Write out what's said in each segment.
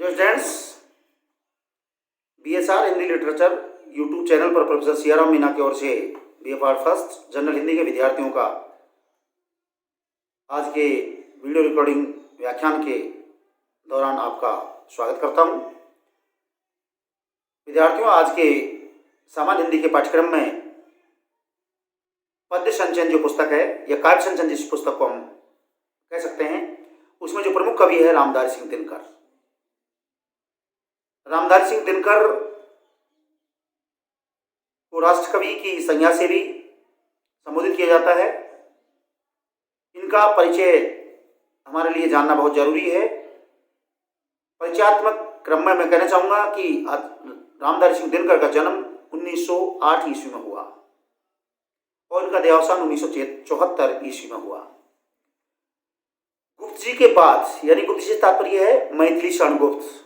Dear students, BSR Hindi literature YouTube channel पर professor Siyaram Meena की ओर से बीएफआर फर्स्ट जनरल हिंदी के विद्यार्थियों का आज के वीडियो रिकॉर्डिंग व्याख्यान के दौरान आपका स्वागत करता हूं। विद्यार्थियों, आज के सामान्य हिंदी के पाठ्यक्रम में पद्य संचयन जो पुस्तक है या काव्य संचयन जिस पुस्तक को हम कह सकते हैं, उसमें जो प्रमुख कवि है रामधारी सिंह दिनकर। रामधारी सिंह दिनकर को राष्ट्र कवि की संज्ञा से भी संबोधित किया जाता है। इनका परिचय हमारे लिए जानना बहुत जरूरी है। परिचयात्मक क्रम में मैं कहना चाहूंगा कि रामधारी सिंह दिनकर का जन्म 1908 ईस्वी में हुआ और इनका देहावसान 1974 ईस्वी में हुआ। गुप्त जी के बाद, यानी गुप्त जी से तात्पर्य है मैथिली शरण गुप्त,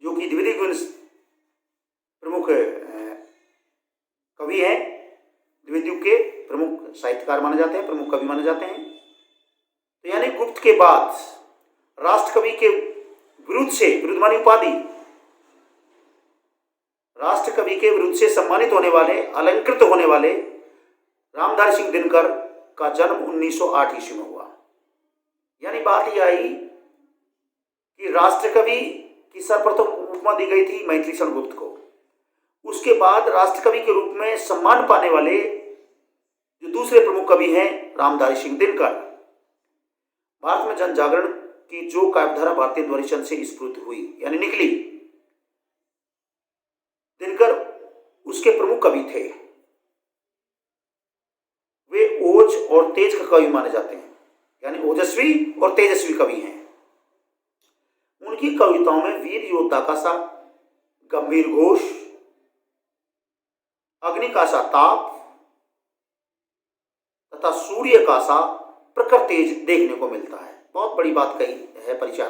जो कि द्विवेदी प्रमुख कवि हैं, द्विवेदी के प्रमुख साहित्यकार माने जाते हैं, प्रमुख कवि माने जाते हैं। तो यानी गुप्त के बाद राष्ट्र कवि के विरुद्ध मानी उपाधि, राष्ट्र कवि के विरुद्ध से सम्मानित होने वाले, अलंकृत होने वाले रामधारी सिंह दिनकर का जन्म 1908 ईस्वी में हुआ। यानी बात यह आई कि राष्ट्र कवि की सर्वप्रथम उपमा दी गई थी मैथिली शरण गुप्त को। उसके बाद राष्ट्र कवि के रूप में सम्मान पाने वाले जो दूसरे प्रमुख कवि हैं रामधारी सिंह दिनकर। भारत में जन जागरण की जो काव्यधारा भारतीय द्वारिचंद से स्फुरित हुई, यानी निकली, दिनकर उसके प्रमुख कवि थे। वे ओज और तेज का कवि माने जाते हैं, यानी ओजस्वी और तेजस्वी कवि हैं। उनकी कविताओं में वीर योद्धा का सा गंभीर घोष, अग्नि का सा ताप तथा सूर्य का सा प्रखर तेज देखने को मिलता है। बहुत बड़ी बात कही है परिचय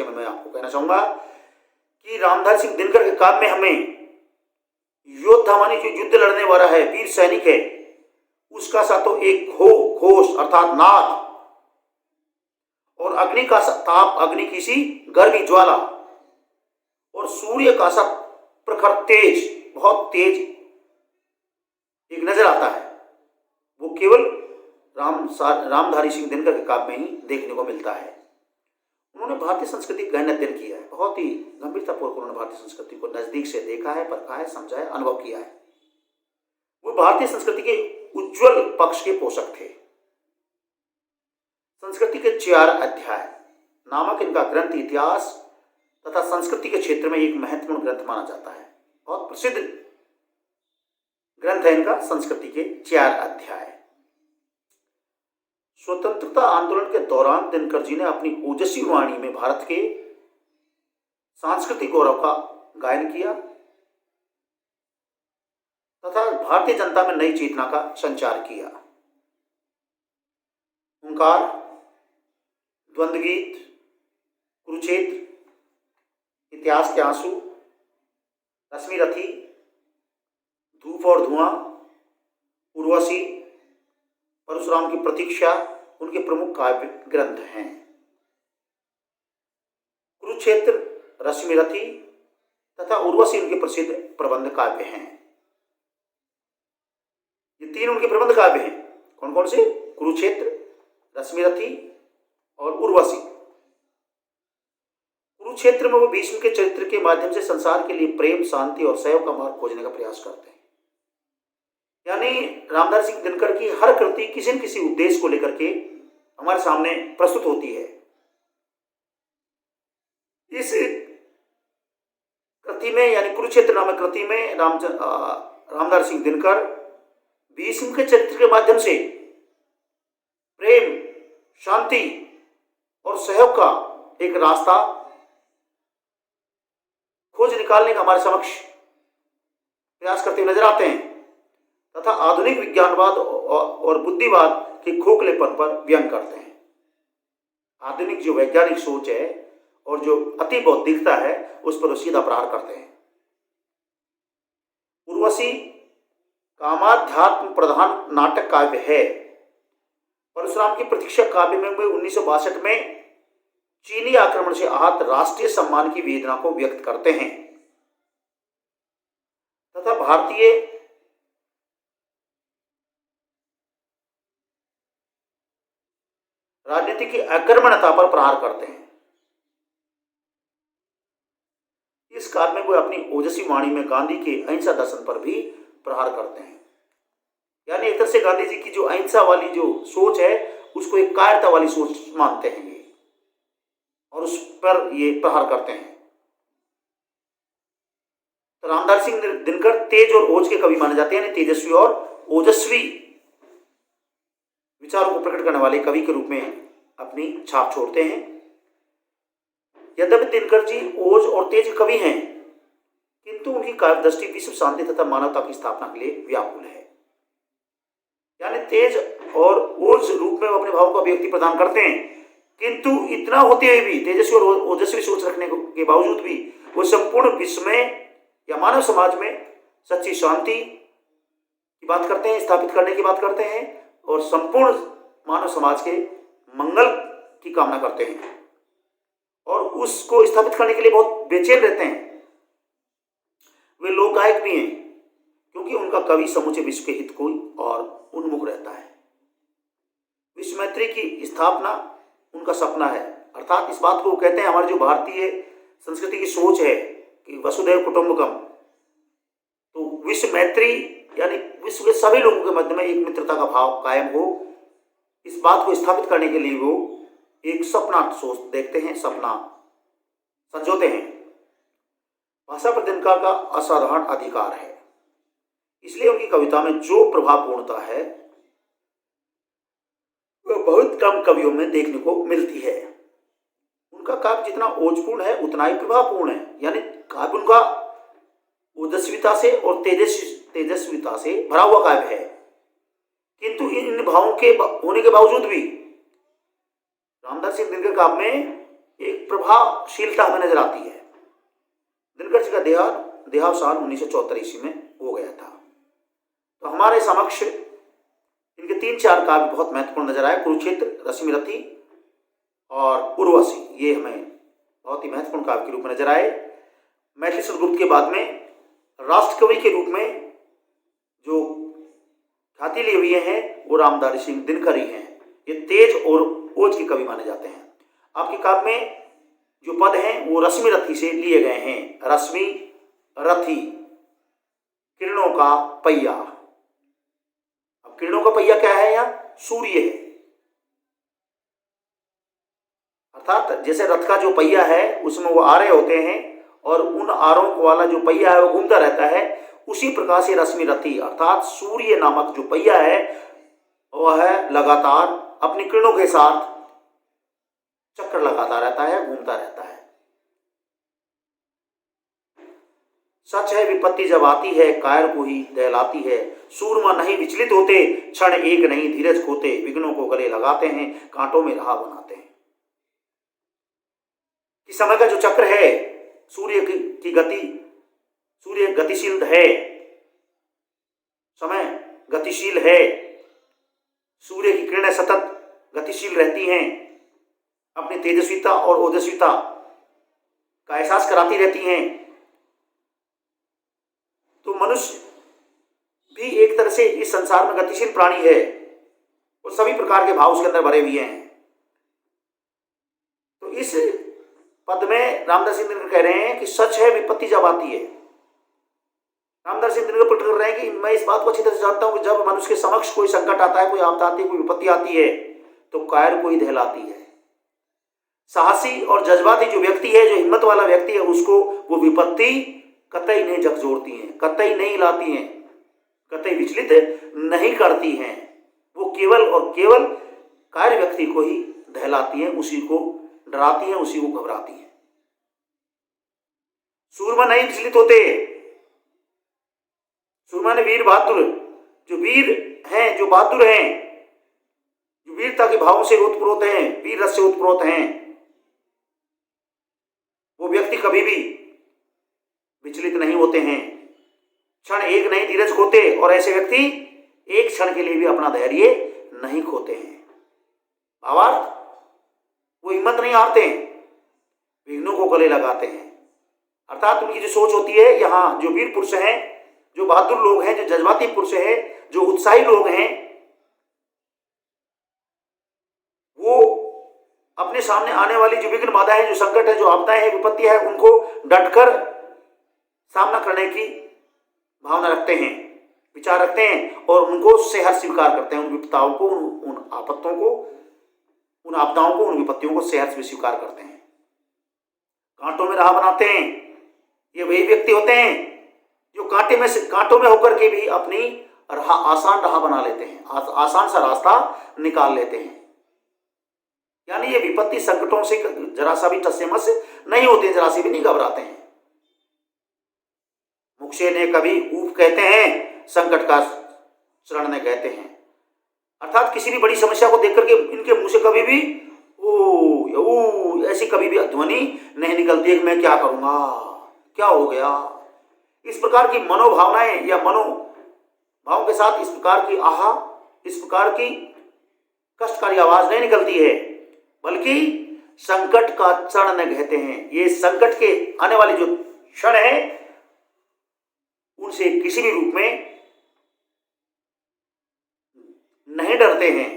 में मैं आपको कहना चाहूंगा कि रामधारी सिंह दिनकर के काव्य में हमें योद्धा मानी जो युद्ध लड़ने वाला है, वीर सैनिक है, उसका सा तो एक घोष अर्थात नाद, और अग्नि का सा ताप, अग्नि की सी गर्मी ज्वाला, और सूर्य का सा प्रखर तेज, बहुत तेज एक नजर आता है। वो केवल रामधारी सिंह दिनकर के काव्य में ही देखने को मिलता है। उन्होंने भारतीय संस्कृति का गहन अध्ययन किया है। बहुत ही गंभीरतापूर्वक उन्होंने भारतीय संस्कृति को नजदीक से देखा है, परखा है, समझा है, अनुभव किया है। वो भारतीय संस्कृति के उज्जवल पक्ष के पोषक थे। संस्कृति के 4 अध्याय नामक इनका ग्रंथ इतिहास तथा संस्कृति के क्षेत्र में एक महत्वपूर्ण ग्रंथ माना जाता है। बहुत प्रसिद्ध ग्रंथ है इनका संस्कृति के 4 अध्याय। स्वतंत्रता आंदोलन के दौरान दिनकर जी ने अपनी ओजस्वी वाणी में भारत के सांस्कृतिक गौरव का गायन किया तथा भारतीय जनता में नई चेतना का संचार किया। ओंकार, द्वंद्व गीत, कुरुक्षेत्र, इतिहास के आंसू, रश्मि रथी, धूप और धुआं, उर्वशी, परशुराम की प्रतीक्षा उनके प्रमुख काव्य ग्रंथ हैं। कुरुक्षेत्र, रश्मि रथी तथा उर्वशी उनके प्रसिद्ध प्रबंध काव्य हैं। ये 3 उनके प्रबंध काव्य हैं। कौन कौन से? कुरुक्षेत्र, रश्मि रथी और उर्वशी। कुरुक्षेत्र में वो भीष्म के चरित्र के माध्यम से संसार के लिए प्रेम, शांति और सहयोग का मार्ग खोजने का प्रयास करते हैं। यानी रामधारी सिंह दिनकर की हर कृति किसी न किसी उद्देश्य को लेकर के हमारे सामने प्रस्तुत होती है। इस कृति में, यानी कुरुक्षेत्र नामक कृति में रामधारी सिंह दिनकर भीष्म के चरित्र के माध्यम से प्रेम, शांति और सहयोग का एक रास्ता खोज निकालने का हमारे समक्ष प्रयास करते हुए नजर आते हैं तथा आधुनिक विज्ञानवाद और बुद्धिवाद के खोखलेपन पर व्यंग करते हैं। आधुनिक जो वैज्ञानिक सोच है और जो अति बौद्धिकता है, उस पर सीधा प्रहार करते हैं। उर्वशी कामाध्यात्म प्रधान नाटक काव्य है। परशुराम की प्रतीक्षा काव्य में 1962 में चीनी आक्रमण से आहत राष्ट्रीय सम्मान की वेदना को व्यक्त करते हैं तथा भारतीय राजनीति की अकर्मण्यता पर प्रहार करते हैं। इस काल में वो अपनी ओजस्वी वाणी में गांधी के अहिंसा दर्शन पर भी प्रहार करते हैं। यानी एक तरह से गांधी जी की जो अहिंसा वाली जो सोच है उसको एक कायरता वाली सोच मानते हैं ये, और उस पर ये प्रहार करते हैं। तो रामधारी सिंह दिनकर तेज और ओज के कवि माने जाते हैं, यानी तेजस्वी और ओजस्वी विचारों को प्रकट करने वाले कवि के रूप में अपनी छाप छोड़ते हैं। यद्यपि दिनकर जी ओज और तेज कवि हैं, किंतु उनकी काव्य दृष्टि विश्व शांति तथा मानवता की स्थापना के लिए व्याकुल है। यानी तेज और ओज रूप में वो अपने भाव को अभिव्यक्ति प्रदान करते हैं, किंतु इतना होते हुए भी, तेजस्वी और ओजस्वी सोच रखने के बावजूद भी, वो संपूर्ण विश्व में या मानव समाज में सच्ची शांति की बात करते हैं, स्थापित करने की बात करते हैं, और संपूर्ण मानव समाज के मंगल की कामना करते हैं, और उसको स्थापित करने के लिए बहुत बेचैन रहते हैं। वे लोक गायक भी हैं, क्योंकि उनका कवि समूचे विश्व के हित को और उन्मुख रहता है। विश्व मैत्री की स्थापना उनका सपना है। अर्थात इस बात को वो कहते हैं, हमारी जो भारतीय संस्कृति की सोच है कि वसुधैव कुटुंबकम, तो विश्व मैत्री यानी विश्व के सभी लोगों के मध्य में एक मित्रता का भाव कायम हो, इस बात को स्थापित करने के लिए वो एक सपना सोच देखते हैं, सपना संजोते हैं। भाषा पर दिनकर का असाधारण अधिकार है, इसलिए उनकी कविता में जो प्रभावपूर्णता है वह बहुत कम कवियों में देखने को मिलती है। उनका काव्य जितना ओजपूर्ण है उतना ही प्रभावपूर्ण है, यानी काव्य उनका ओजस्विता से और तेजस्विता से भरा हुआ काव्य है, किंतु इन भावों के होने के बावजूद भी रामधारी सिंह दिनकर काव्य में एक प्रभावशीलता हमें नजर आती है। दिनकर जी का देहावसान 1974 ईस्वी में हो गया था। तो हमारे समक्ष इनके 3-4 काव्य बहुत महत्वपूर्ण नजर आए। कुरुक्षेत्र, रश्मिरथी और उर्वशी, ये हमें बहुत ही महत्वपूर्ण काव्य के रूप में नजर आए। मैथिली सुधगुप्त के बाद में राष्ट्रकवि के रूप में जो ख्याति लिए हुए हैं वो रामधारी सिंह दिनकर ही हैं। ये तेज और ओज के कवि माने जाते हैं। आपके काव्य में जो पद हैं वो रश्मिरथी से लिए गए हैं। रश्मि रथी, किरणों का पहिया। अब किरणों का पहिया क्या है? यहाँ सूर्य है। अर्थात जैसे रथ का जो पहिया है उसमें वो आरे होते हैं और उन आरों वाला जो पहिया है वो घूमता रहता है, उसी प्रकार से रश्मिरथी अर्थात सूर्य नामक जो पहिया है वह है लगातार अपनी किरणों के साथ चक्कर लगाता रहता है, घूमता रहता है। सच है विपत्ति जब आती है कायर को ही दहलाती है, सूरमा नहीं विचलित होते, क्षण एक नहीं धीरज खोते, विघ्नों को गले लगाते हैं, कांटों में राह बनाते हैं। कि समय का जो चक्र है, सूर्य की गति, सूर्य गतिशील है, समय गतिशील है, सूर्य की किरणें सतत गतिशील रहती हैं, अपनी तेजस्विता और ओजस्विता का एहसास कराती रहती हैं। तो मनुष्य भी एक तरह से इस संसार में गतिशील प्राणी है और सभी प्रकार के भाव उसके अंदर भरे हुए हैं। तो इस पद में रामधारी सिंह दिनकर कह रहे हैं कि सच है विपत्ति जब आती है। रामधारी सिंह दिनकर प्रकट कर रहे हैं कि मैं इस बात को अच्छी तरह से जानता हूं कि जब मनुष्य के समक्ष कोई संकट आता है, कोई आपदा आती है, कोई विपत्ति आती है, तो कायर को ही दहलाती है। साहसी और जज्बाती जो व्यक्ति है, जो हिम्मत वाला व्यक्ति है, उसको वो विपत्ति कतई नहीं झकझोरती हैं, कतई नहीं हिलाती हैं, कतई विचलित नहीं करती हैं। वो केवल और केवल कायर व्यक्ति को ही दहलाती हैं, उसी को डराती हैं, उसी को घबराती हैं। सूरमा नहीं विचलित होते। सूरमा ने वीर बहादुर, जो वीर हैं, जो बहादुर हैं, जो वीरता के भावों से ओतप्रोत हैं, वीर रस से ओतप्रोत हैं, वो व्यक्ति कभी भी विचलित नहीं होते हैं, क्षण एक नहीं धीरज खोते, और ऐसे व्यक्ति एक क्षण के लिए भी अपना धैर्य नहीं खोते हैं। भावार्थ, वो हिम्मत नहीं हारते हैं, गले लगाते हैं। अर्थात उनकी जो सोच होती है, यहाँ जो वीर पुरुष हैं, जो बहादुर लोग हैं, जो जज्बाती पुरुष हैं, जो उत्साही लोग हैं, वो अपने सामने आने वाली जो विघ्न बाधा है, जो संकट है, जो आपदाएं हैं, विपत्ति है, उनको डटकर सामना करने की भावना रखते हैं, विचार रखते हैं और उनको सहर्ष स्वीकार करते हैं। उन विपत्ताओं को, उन आपत्तों को, उन आपदाओं को, उन विपत्तियों को सहर्ष में स्वीकार करते हैं। कांटों में राह बनाते हैं। ये वही व्यक्ति होते हैं जो कांटों में होकर के भी अपनी आसान राह बना लेते हैं, आसान सा रास्ता निकाल लेते हैं। यानी ये विपत्ति संकटों से जरा सा भी टस से मस नहीं होते, जरा सी भी नहीं घबराते हैं। मुक्षे ने कभी ऊप कहते हैं, संकट का शरण ने कहते हैं। अर्थात किसी भी बड़ी समस्या को देख करके इनके मुंह से कभी भी ओ ऐसी कभी भी ध्वनि नहीं निकलती है कि मैं क्या करूंगा, क्या हो गया। इस प्रकार की मनोभावनाएं या मनोभावों के साथ इस प्रकार की इस प्रकार की कष्टकारी आवाज नहीं निकलती है, बल्कि संकट का क्षण न कहते हैं। ये संकट के आने वाले जो क्षण है, उनसे किसी भी रूप में नहीं डरते हैं।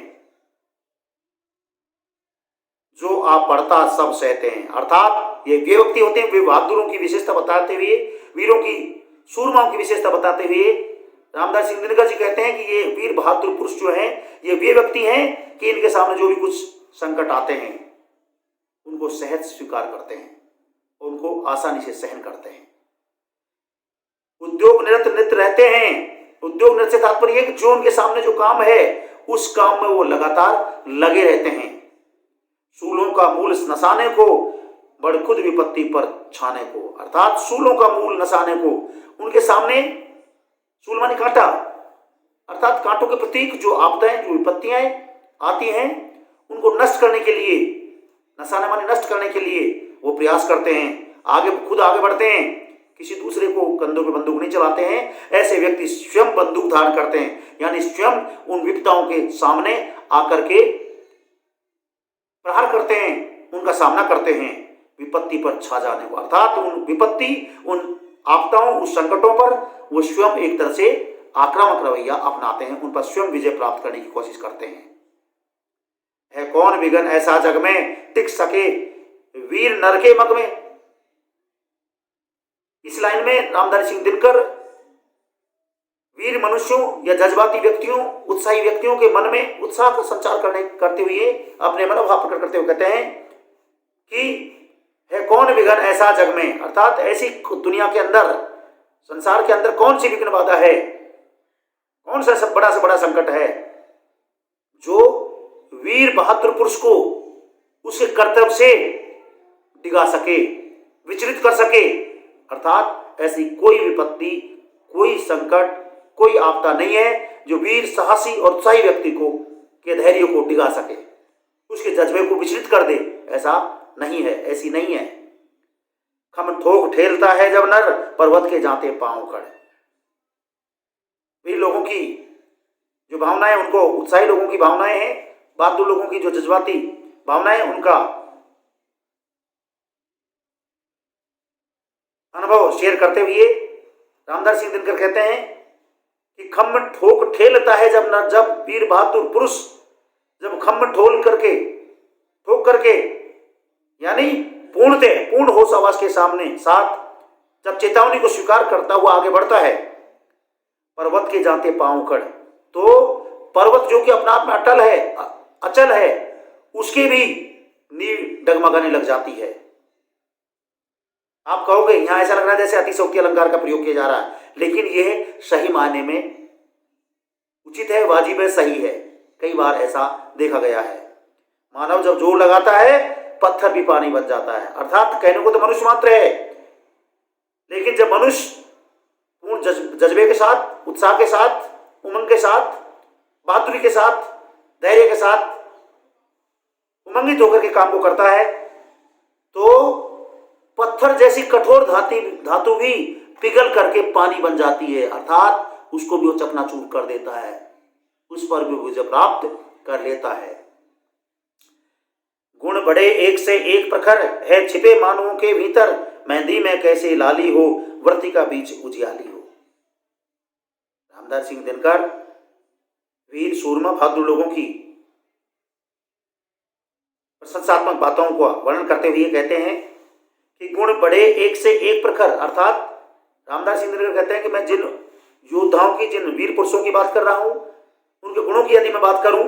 जो आप पढ़ता सब सहते हैं। अर्थात ये वे व्यक्ति होते हैं, वे बहादुरों की विशेषता बताते हुए, वीरों की, सूरमाओं की विशेषता बताते हुए रामदास सिंह दिनकर जी कहते हैं कि ये वीर बहादुर पुरुष जो हैं, ये वे व्यक्ति हैं कि इनके सामने जो भी कुछ संकट आते हैं उनको सहज स्वीकार करते हैं, उनको आसानी से सहन करते हैं। उद्योग निरत रहते हैं। उद्योग निरत से तात्पर्य है कि जो उनके सामने जो काम है उस काम में वो लगातार लगे रहते हैं। सूलों का मूल नसाने को, बड़ खुद विपत्ति पर छाने को। अर्थात सूलों का मूल नसाने को, उनके सामने सूल माने कांटा, अर्थात कांटों के प्रतीक जो आपदाएं, जो विपत्तियां आती हैं, उनको नष्ट करने के लिए, नसाने माने नष्ट करने के लिए वो प्रयास करते हैं, खुद आगे बढ़ते हैं, किसी दूसरे को कंधों पे बंदूक नहीं चलाते हैं। ऐसे व्यक्ति स्वयं बंदूक धारण करते हैं, यानी स्वयं उन विपत्ताओं के सामने आकर के प्रहार करते हैं, उनका सामना करते हैं विपत्ति पर छा जाने को। अर्थात उन विपत्ति, उन आपदाओं, उस संकटों पर वो स्वयं एक तरह से आक्रामक रवैया अपनाते हैं, उन पर स्वयं विजय प्राप्त करने की कोशिश करते हैं। है कौन विघन ऐसा जग में, टिक सके वीर नर के मग में। इस लाइन में रामधारी सिंह दिनकर वीर मनुष्यों या जज्बाती व्यक्तियों, उत्साही व्यक्तियों के मन में उत्साह का संचार करते हुए, अपने मनोभाव प्रकट करते हुए कहते हैं कि है कौन विघन ऐसा जग में। अर्थात ऐसी दुनिया के अंदर, संसार के अंदर कौन सी विघ्न बाधा है, कौन सा सब बड़ा से बड़ा संकट है जो वीर बहादुर पुरुष को उसके कर्तव्य से डिगा सके, विचलित कर सके। अर्थात ऐसी कोई विपत्ति, कोई संकट, कोई आपदा नहीं है जो वीर, साहसी और उत्साही व्यक्ति को के धैर्य को डिगा सके, उसके जज्बे को विचलित कर दे। ऐसा नहीं है, ऐसी नहीं है। खम ठोक ठेलता है जब नर, पर्वत के जाते पांव कड़। वीर लोगों की जो भावनाएं, उनको उत्साही लोगों की भावनाएं हैं, बहादुर लोगों की जो जज्बाती भावनाएं, उनका अनुभव शेयर करते हुए रामधारी सिंह दिनकर कहते हैं कि खम ठोक ठेलता है जब वीर बहादुर पुरुष जब खम ठोक करके यानी पूर्ण होश आवाज के साथ जब चेतावनी को स्वीकार करता हुआ आगे बढ़ता है, पर्वत के जाते पांव कड़। तो पर्वत जो कि अपना आप में अचल है, उसके भी नींव डगमगाने लग जाती है। आप कहोगे यहां ऐसा लग रहा है जैसे अतिशयोक्ति अलंकार का प्रयोग किया जा रहा है, लेकिन यह सही मायने में उचित है, वाजिब है, सही है। कई बार ऐसा देखा गया है। मानव जब जोर लगाता है, पत्थर भी पानी बन जाता है। अर्थात कहने को तो मनुष्य मात्र है, लेकिन जब मनुष्य पूर्ण जज्बे के साथ, उत्साह के साथ, उमंग के साथ, बहादुरी के साथ, धैर्य के साथ उमंगित होकर के काम को करता है, तो पत्थर जैसी कठोर धातु भी पिघल करके पानी बन जाती है। अर्थात उसको भी वो चकनाचूर कर देता है, उस पर भी विजय प्राप्त कर लेता है। गुण बढ़े एक से एक प्रखर, है छिपे मानवों के भीतर, मेहंदी में कैसे लाली हो, व्रती का बीच उजियाली हो। रामधारी सिंह दिनकर वीर सूरमा बहादुर लोगों की प्रशंसात्मक बातों का वर्णन करते हुए कहते हैं कि गुण बढ़े एक से एक प्रखर, अर्थात रामधारी सिंह दिनकर कहते हैं कि मैं जिन योद्धाओं की, जिन वीर पुरुषों की बात कर रहा हूं, उनके गुणों की यदि मैं बात करूं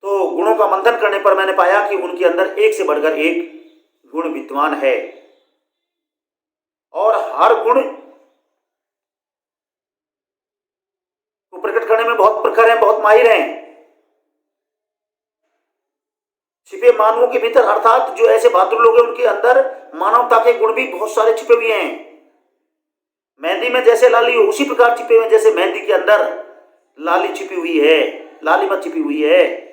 तो गुणों का मंथन करने पर मैंने पाया कि उनके अंदर एक से बढ़कर एक गुण विद्यमान है और हर गुण को प्रकट करने में बहुत प्रखर हैं, बहुत माहिर हैं। छिपे मानवों के भीतर, अर्थात जो ऐसे बहादुर लोग हैं उनके अंदर मानवता के गुण भी बहुत सारे छिपे हुए हैं। मेहंदी में जैसे लाली हो, उसी प्रकार छिपे हुए, जैसे मेहंदी के अंदर लाली छिपी हुई है, लालिमा छिपी हुई है।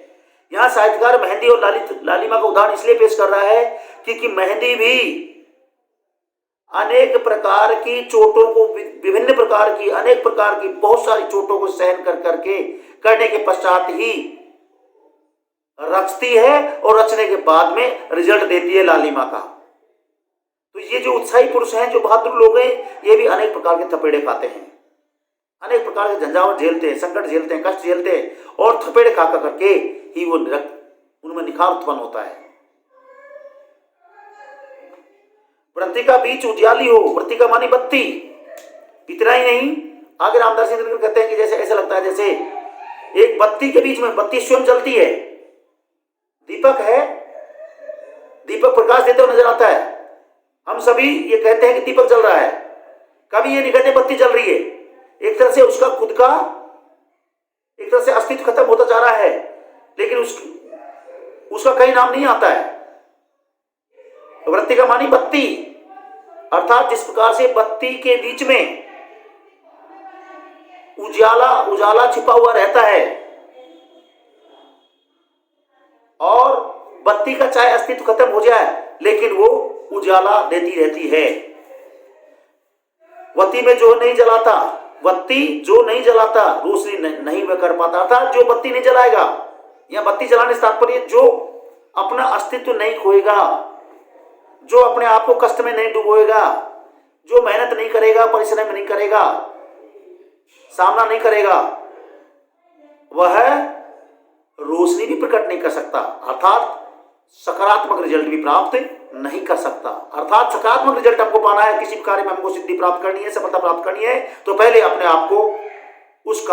यहां साहित्यकार मेहंदी और लालिमा का उदाहरण इसलिए पेश कर रहा है क्योंकि मेहंदी भी अनेक प्रकार की चोटों को, विभिन्न प्रकार की, अनेक प्रकार की बहुत सारी चोटों को सहन करने के पश्चात ही रचती है और रचने के बाद में रिजल्ट देती है लालिमा का। तो ये जो उत्साही पुरुष हैं, जो बहादुर लोग हैं, ये भी अनेक प्रकार के थपेड़े खाते हैं, अनेक प्रकार के झंझावत झेलते हैं, संकट झेलते हैं, कष्ट झेलते हैं और थपेड़े खा करके ही वो उनमें निखार उत्पन्न होता है। व्रती का बीच उजियाली हो, व्रती का मानी बत्ती। इतना ही नहीं, आगे रामधारी सिंह दिनकर कहते हैं कि जैसे ऐसा लगता है जैसे एक बत्ती के बीच में बत्ती स्वयं जलती है, दीपक है, दीपक प्रकाश देते हुए नजर आता है। हम सभी ये कहते हैं कि दीपक जल रहा है, कभी ये नहीं कहते बत्ती जल रही है। एक तरह से उसका खुद का एक तरह से अस्तित्व खत्म होता जा रहा है, लेकिन उसका कहीं नाम नहीं आता है। तो व्रती का मानी बत्ती, अर्थात जिस प्रकार से बत्ती के बीच में उजाला छिपा हुआ रहता है और बत्ती का चाहे अस्तित्व खत्म हो जाए लेकिन वो उजाला देती रहती है। बत्ती जो नहीं जलाता रोशनी नहीं कर पाता, अर्थात जो बत्ती नहीं जलाएगा, या बत्ती जलाने से तात्पर्य जो अपना अस्तित्व नहीं खोएगा, जो अपने आप को कष्ट में नहीं डुबोएगा, जो मेहनत नहीं करेगा, परिश्रम नहीं करेगा, सामना नहीं करेगा, वह रोशनी भी प्रकट नहीं कर सकता, अर्थात सकारात्मक रिजल्ट भी प्राप्त नहीं कर सकता। अर्थात सकारात्मक रिजल्ट हमको पाना है, किसी कार्य में हमको सिद्धि प्राप्त करनी है, सफलता प्राप्त करनी है, तो पहले अपने आप को उस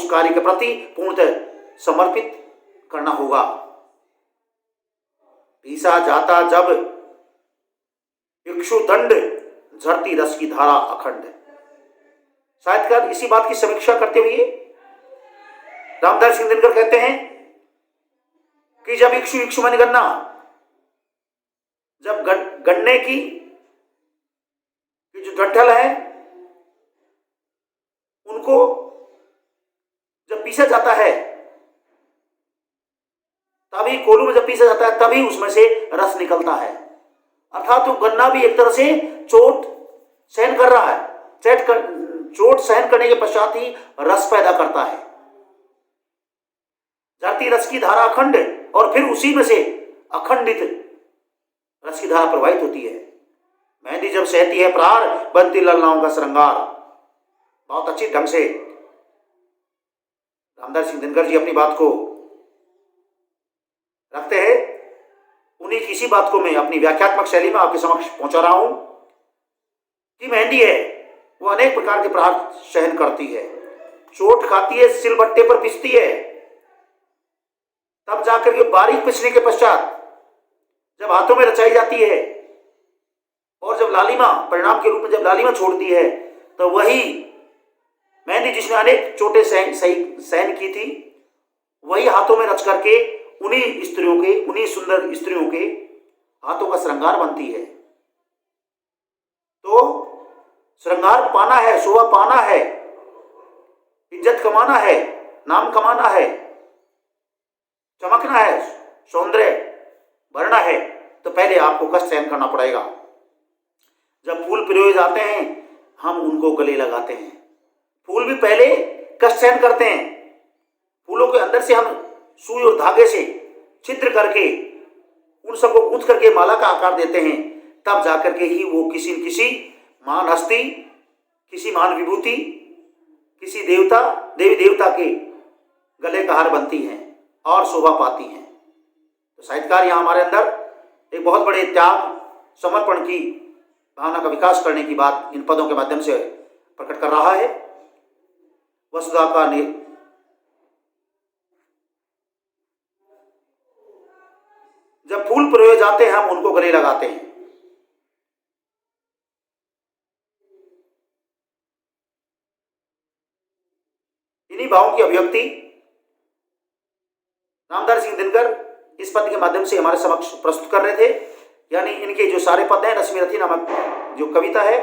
कार्य के प्रति पूर्णतः समर्पित करना होगा। पीसा जाता जब इक्षु दंड, झरती रस की धारा अखंड। साहित्यकार इसी बात की समीक्षा करते हुए रामधारी सिंह दिनकर कहते हैं कि जब इक्षु माने गन्ना, जब गन्ने की जो डंठल है उनको जब पीसा जाता है, तभी कोलू में जब पीसा जाता है तभी उसमें से रस निकलता है। अर्थात तो गन्ना भी एक तरह से चोट सहन कर रहा है, चोट सहन करने के पश्चात ही रस पैदा करता है। जाती रस की धारा अखंड, और फिर उसी में से अखंडित रस की धारा प्रवाहित होती है। मेहंदी जब सहती है प्रार, बनती ललनाओं का श्रृंगार। बहुत अच्छी ढंग से रामधारी सिंह दिनकर जी अपनी बात को रखते हैं। उन्हीं की इसी बात को मैं अपनी व्याख्यात्मक शैली में आपके समक्ष पहुंचा रहा हूं कि मेहंदी है वो अनेक प्रकार के प्रहार सहन करती है, चोट खाती है, सिलबट्टे पर पिसती है, तब जाकर के बारीक पिसने के पश्चात जब हाथों में रचाई जाती है और जब लालिमा परिणाम के रूप में जब लालिमा छोड़ती है, तो वही मेहंदी जिसने अनेक चोटें सहन की थी, वही हाथों में रच करके उन्हीं सुंदर स्त्रियों के हाथों का श्रृंगार बनती है। तो श्रृंगार पाना है, शोभा पाना है, इज्जत कमाना है, नाम कमाना है, चमकना है, सौंदर्य भरना है, तो पहले आपको कष्ट सहन करना पड़ेगा। जब फूल पिरोए जाते हैं हम उनको गले लगाते हैं, फूल भी पहले कष्ट सहन करते हैं। फूलों के अंदर से हम सुई और धागे से छिद्र करके उन सबको गूंथ करके माला का आकार देते हैं, तब जाकर के ही वो किसी न किसी महान हस्ती, किसी महान विभूति, किसी देवता, देवी देवता के गले का हार बनती हैं और शोभा पाती हैं। तो साहित्यकार यहाँ हमारे अंदर एक बहुत बड़े त्याग, समर्पण की भावना का विकास करने की बात इन पदों के माध्यम से प्रकट कर रहा है। वसुधा का जब फूल प्रयोए जाते हैं हम उनको गले लगाते हैं। इन्हीं भावों की अभिव्यक्ति रामधारी सिंह दिनकर इस पद के माध्यम से हमारे समक्ष प्रस्तुत कर रहे थे। यानी इनके जो सारे पद हैं, रश्मि रथी नामक जो कविता है,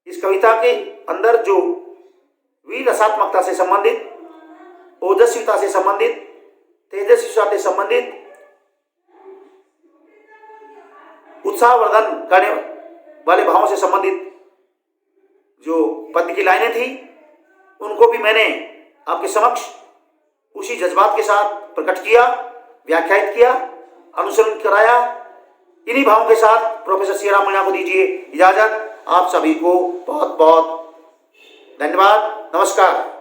इस कविता के अंदर जो वीर रसात्मकता से संबंधित, ओजस्विता से संबंधित, तेजस्विता से संबंधित, उत्साहवर्धन करने वाले भावों से संबंधित जो पद की लाइनें थी, उनको भी मैंने आपके समक्ष उसी जज्बात के साथ प्रकट किया, व्याख्यायित किया, अनुसरण कराया। इन्हीं भावों के साथ प्रोफेसर सियाराम मीणा को दीजिए इजाजत। आप सभी को बहुत बहुत धन्यवाद। नमस्कार।